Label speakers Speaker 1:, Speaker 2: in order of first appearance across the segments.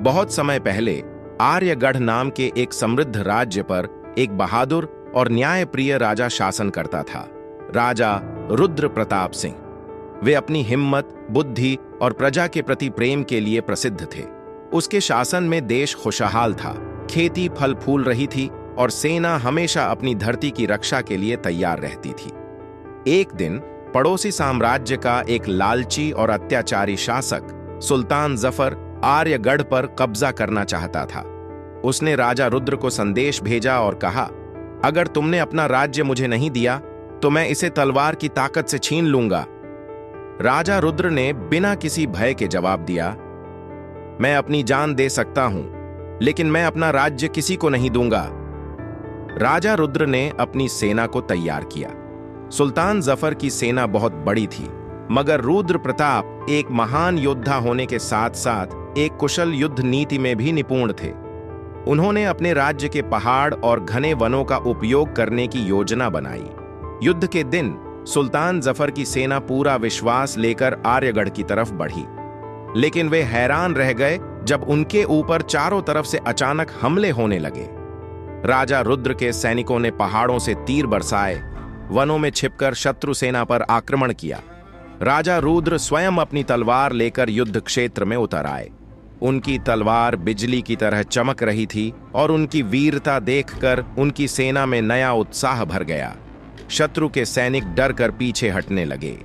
Speaker 1: बहुत समय पहले आर्यगढ़ नाम के एक समृद्ध राज्य पर एक बहादुर और न्यायप्रिय राजा शासन करता था। राजा रुद्र प्रताप सिंह। वे अपनी हिम्मत, बुद्धि और प्रजा के प्रति प्रेम के लिए प्रसिद्ध थे। उसके शासन में देश खुशहाल था, खेती फल फूल रही थी और सेना हमेशा अपनी धरती की रक्षा के लिए तैयार रहती थी। एक दिन पड़ोसी साम्राज्य का एक लालची और अत्याचारी शासक सुल्तान जफर आर्यगढ़ पर कब्जा करना चाहता था। उसने राजा रुद्र को संदेश भेजा और कहा, अगर तुमने अपना राज्य मुझे नहीं दिया तो मैं इसे तलवार की ताकत से छीन लूंगा। राजा रुद्र ने बिना किसी भय के जवाब दिया, मैं अपनी जान दे सकता हूं, लेकिन मैं अपना राज्य किसी को नहीं दूंगा। राजा रुद्र ने अपनी सेना को तैयार किया। सुल्तान जफर की सेना बहुत बड़ी थी, मगर रुद्र प्रताप एक महान योद्धा होने के साथ साथ एक कुशल युद्ध नीति में भी निपुण थे। उन्होंने अपने राज्य के पहाड़ और घने वनों का उपयोग करने की योजना बनाई। युद्ध के दिन सुल्तान जफर की सेना पूरा विश्वास लेकर आर्यगढ़ की तरफ बढ़ी, लेकिन वे हैरान रह गए जब उनके ऊपर चारों तरफ से अचानक हमले होने लगे। राजा रुद्र के सैनिकों ने पहाड़ों से तीर बरसाए, वनों में छिपकर शत्रु सेना पर आक्रमण किया। राजा रुद्र स्वयं अपनी तलवार लेकर युद्ध क्षेत्र में उतर आए। उनकी तलवार बिजली की तरह चमक रही थी और उनकी वीरता देखकर उनकी सेना में नया उत्साह भर गया। शत्रु के सैनिक डर कर पीछे हटने लगे।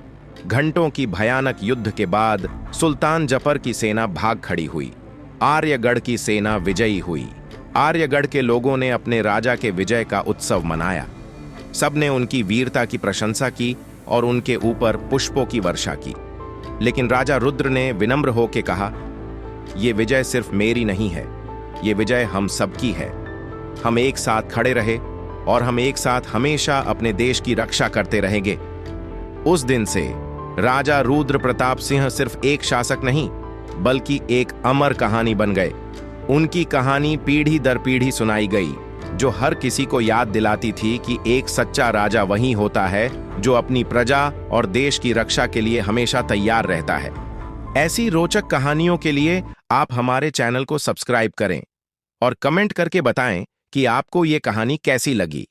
Speaker 1: घंटों की भयानक युद्ध के बाद सुल्तान जफर की सेना भाग खड़ी हुई। आर्यगढ़ की सेना विजयी हुई। आर्यगढ़ के लोगों ने अपने राजा के विजय का उत्सव मनाया। सबने उनकी वीरता की प्रशंसा की और उनके ऊपर पुष्पों की वर्षा की। लेकिन राजा रुद्र ने विनम्र होकर कहा, ये विजय सिर्फ मेरी नहीं है, ये विजय हम सबकी है। हम एक साथ खड़े रहे और हम एक साथ हमेशा अपने देश की रक्षा करते रहेंगे। उस दिन से राजा रुद्र प्रताप सिंह सिर्फ एक शासक नहीं, बल्कि एक अमर कहानी बन गए। उनकी कहानी पीढ़ी दर पीढ़ी सुनाई गई, जो हर किसी को याद दिलाती थी कि एक सच्चा राजा वही होता है जो अपनी प्रजा और देश की रक्षा के लिए हमेशा तैयार रहता है। ऐसी रोचक कहानियों के लिए आप हमारे चैनल को सब्सक्राइब करें और कमेंट करके बताएं कि आपको ये कहानी कैसी लगी।